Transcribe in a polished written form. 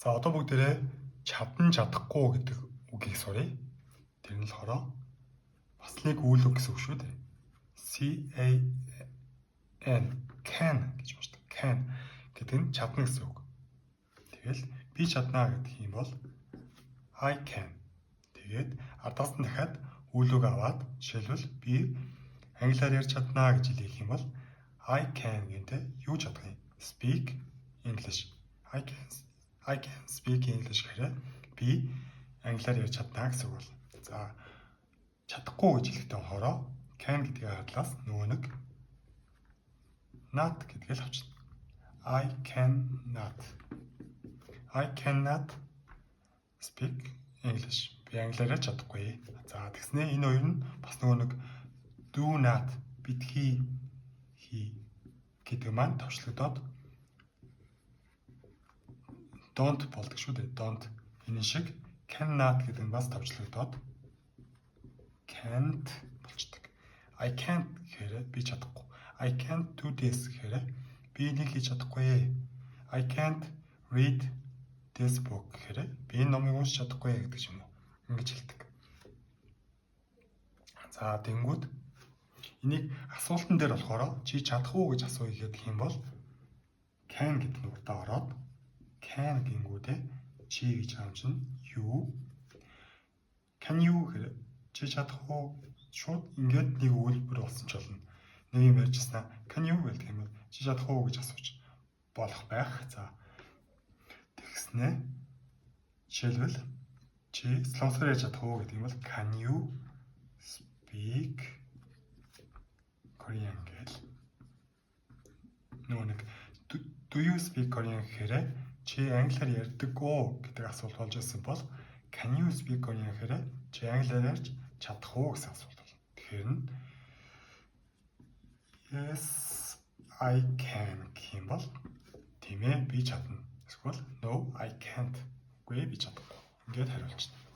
За одоо бүгдээрээ чадан чадахгүй гэдэг үгийг суръя. Тэр нь болохоор бас нэг үйл үг гэсэн үг шүү дээ. Can гэж байна. Can гэдэг нь чадна гэсэн үг. Тэгэл би чаднаа гэдэг юм бол I can. Тэгээд ардаас нь дахиад үйл үг аваад жишээлбэл би англиар ярьж чаднаа гэж хэлэх юм бол I can гэнтэй юу чадах юм? Speak English. I can speak English гэхээр би англиар ярьж чаднаа гэсэн үг бол. За чадахгүй гэж хэлэхдээ хороо can гэдгийг хадлаас нөгөө нэг not гэдгийг л авчихна. I cannot speak English. Би англиар ярьж чадахгүй. За тэгснээ энэ хоёр нь бас нөгөө нэг do not битгий гэдэг маань товчлогдоод don't болдог шүү дээ. Don't энэ шиг cannot гэдэг нь бас товчлогдоод can't болчдөг. I can't гэхээр би чадахгүй. I can't do this гэхээр би энийг хийж чадахгүй. I can't read this book гэхээр би энэ номыг уншиж чадахгүй гэдэг юм уу. Ингэж хэлдэг. За тэнгүүд энийг асуултан дээр болохоор чи чадах уу гэж асууя гэдэг юм бол can гэдэг нь урдаа ороод can гингүүдээ чи гэж хаамжина. You can you гэхээр чи чадах уу шууд ингээд нэг үйлбэр болсон ч болно. Нэг юм ярьжсна can you гэдэг юм бол чи чадах уу гэж асууж болох байх. За тэгснэ жишээлбэл чи солонгосоор ярьж чадах уу гэдэг юм бол can you speak Korean гэл. Нөгөө нэг do you speak Korean гэхээр чи англиар ярьдаг уу гэдэг асуулт болж ирсэн бол can you speak Korean гэхээр чи англиар ярьж чадах уу гэсэн асуулт болно. Тэгэхээр нь yes I can гэх юм бол тийм ээ би чадна. Эсвэл no I can't үгүй би чадахгүй. Ингээд хариулчихна.